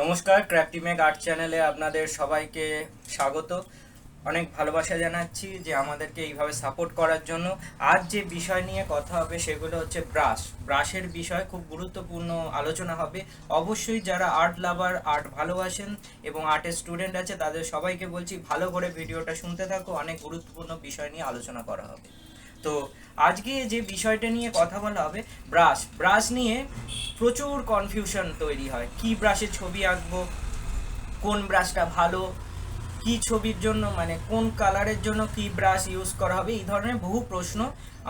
নমস্কার, ক্রাফটিমেক আর্ট চ্যানেলে আপনাদের সবাইকে স্বাগত। অনেক ভালোবাসা জানাচ্ছি যে আমাদেরকে এইভাবে সাপোর্ট করার জন্য। আজ যে বিষয় নিয়ে কথা হবে সেগুলো হচ্ছে ব্রাশের বিষয়, খুব গুরুত্বপূর্ণ আলোচনা হবে। অবশ্যই যারা আর্ট লাভার, আর্ট ভালোবাসেন এবং আর্টের স্টুডেন্ট আছে তাদের সবাইকে বলছি ভালো করে ভিডিওটা শুনতে থাকো, অনেক গুরুত্বপূর্ণ বিষয় নিয়ে আলোচনা করা হবে। তো আজকে যে বিষয়টা নিয়ে কথা বলা হবে, ব্রাশ নিয়ে প্রচুর কনফিউশন তৈরি হয়। কি ব্রাশে ছবি আঁকবো, কোন ব্রাশটা ভালো, কি ছবির জন্য মানে কোন কালারের জন্য কি ব্রাশ ইউজ করা হবে, এই ধরনের বহু প্রশ্ন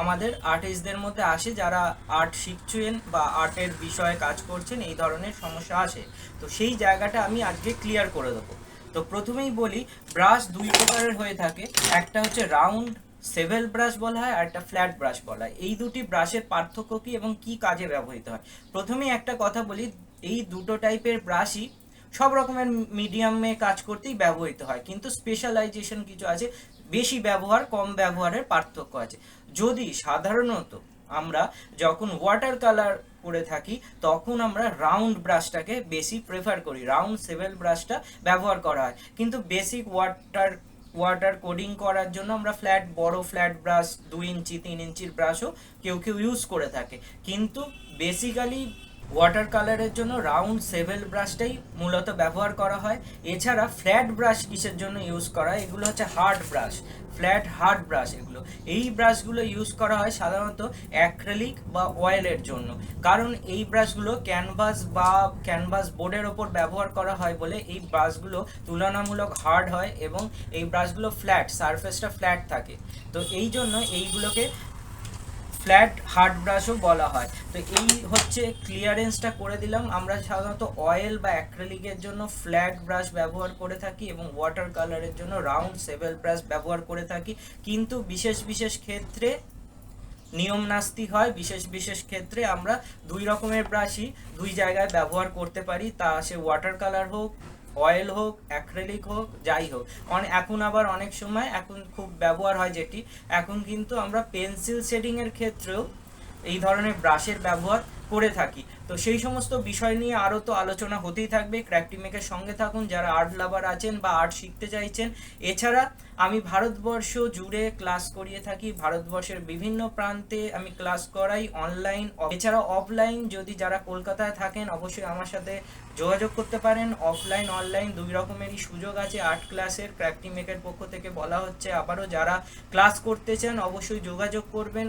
আমাদের আর্টিস্টদের মধ্যে আসে। যারা আর্ট শিখছেন বা আর্টের বিষয়ে কাজ করছেন, এই ধরনের সমস্যা আসে। তো সেই জায়গাটা আমি আজকে ক্লিয়ার করে দেবো। তো প্রথমেই বলি, ব্রাশ দুই প্রকারের হয়ে থাকে। একটা হচ্ছে রাউন্ড সেভেল ব্রাশ বলা হয়, আর একটা ফ্ল্যাট ব্রাশ বলা হয়। এই দুটি ব্রাশের পার্থক্য কী এবং কি কাজে ব্যবহৃত হয়, প্রথমেই একটা কথা বলি। এই দুটো টাইপের ব্রাশই সব রকমের মিডিয়ামে কাজ করতেই ব্যবহৃত হয়, কিন্তু স্পেশালাইজেশন কিছু আছে, বেশি ব্যবহার কম ব্যবহারের পার্থক্য আছে। যদি সাধারণত আমরা যখন ওয়াটার কালার করে থাকি তখন আমরা রাউন্ড ব্রাশটাকে বেশি প্রেফার করি, রাউন্ড সেভেল ব্রাশটা ব্যবহার করা হয়। কিন্তু বেসিক ওয়াটার কোডিং করার জন্য আমরা বড় ফ্ল্যাট ব্রাশ 2 ইঞ্চি 3 ইঞ্চির ব্রাশও কেউ কেউ ইউজ করে থাকে। কিন্তু বেসিক্যালি ওয়াটার কালারের জন্য রাউন্ড সেভেল ব্রাশটাই মূলত ব্যবহার করা হয়। এছাড়া ফ্ল্যাট ব্রাশ কিসের জন্য ইউজ করা হয়, এগুলো হচ্ছে হার্ড ব্রাশ, হার্ড ব্রাশ। এই ব্রাশগুলো ইউজ করা হয় সাধারণত অ্যাক্রিলিক বা অয়েলের জন্য। কারণ এই ব্রাশগুলো ক্যানভাস বোর্ডের ওপর ব্যবহার করা হয় বলে এই ব্রাশগুলো তুলনামূলক হার্ড হয় এবং এই ব্রাশগুলো সারফেসটা ফ্ল্যাট থাকে। তো এই জন্য এইগুলোকে ফ্ল্যাট হার্ড ব্রাশও বলা হয়। তো এই হচ্ছে ক্লিয়ারেন্সটা করে দিলাম। আমরা সাধারণত অয়েল বা অ্যাক্রিলিকের জন্য ফ্ল্যাট ব্রাশ ব্যবহার করে থাকি এবং ওয়াটার কালারের জন্য রাউন্ড সেভেল ব্রাশ ব্যবহার করে থাকি। কিন্তু বিশেষ বিশেষ ক্ষেত্রে নিয়ম নাস্তি হয়, বিশেষ বিশেষ ক্ষেত্রে আমরা দুই রকমের ব্রাশই দুই জায়গায় ব্যবহার করতে পারি, তা সে ওয়াটার কালার হোক, অয়েল হোক, অ্যাক্রিলিক হোক, যাই হোক। এখন আবার অনেক সময় এখন খুব ব্যবহার হয় যেটি, এখন কিন্তু আমরা পেন্সিল শেডিংয়ের ক্ষেত্রেও এই ধরনের ব্রাশের ব্যবহার করে থাকি। তো সেই সমস্ত বিষয় নিয়ে আরও তো আলোচনা হতেই থাকবে। ক্র্যাফটিমেকের সঙ্গে থাকুন যারা আর্ট লাভার আছেন বা আর্ট শিখতে চাইছেন। এছাড়া আমি ভারতবর্ষ জুড়ে ক্লাস করিয়ে থাকি, ভারতবর্ষের বিভিন্ন প্রান্তে আমি ক্লাস করাই, অনলাইন এছাড়া অফলাইন। যদি যারা কলকাতায় থাকেন অবশ্যই আমার সাথে যোগাযোগ করতে পারেন। অফলাইন অনলাইন দুই রকমেরই সুযোগ আছে আর্ট ক্লাসের, ক্র্যাফটিমেকের পক্ষ থেকে বলা হচ্ছে। আবারও যারা ক্লাস করতে চান অবশ্যই যোগাযোগ করবেন।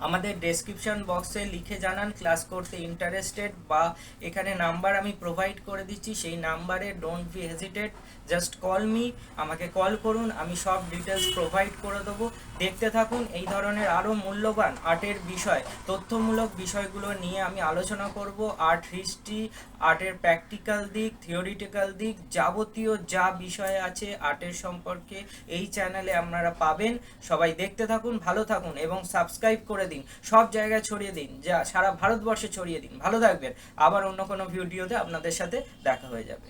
আমাদের ডেসক্রিপশন বক্সে লিখে জানান ক্লাস করতে ইন্টারেস্টেড, বা এখানে নাম্বার আমি প্রোভাইড করে দিচ্ছি, সেই নাম্বারে don't be hesitate, just call me, আমাকে কল করুন, আমি সব ডিটেলস প্রোভাইড করে দেবো। দেখতে থাকুন, এই ধরনের আরও মূল্যবান আর্টের বিষয়, তথ্যমূলক বিষয়গুলো নিয়ে আমি আলোচনা করব। আর্ট হিস্ট্রি, আর্টের প্র্যাকটিক্যাল দিক, থিওরিটিক্যাল দিক, যাবতীয় যা বিষয় আছে আর্টের সম্পর্কে এই চ্যানেলে আপনারা পাবেন। সবাই দেখতে থাকুন, ভালো থাকুন এবং সাবস্ক্রাইব করে দিন, সব জায়গায় ছড়িয়ে দিন, যা সারা ভারতবর্ষে ছড়িয়ে দিন। ভালো থাকবেন, আবার অন্য কোনো ভিডিওতে আপনাদের সাথে দেখা হয়ে যাবে।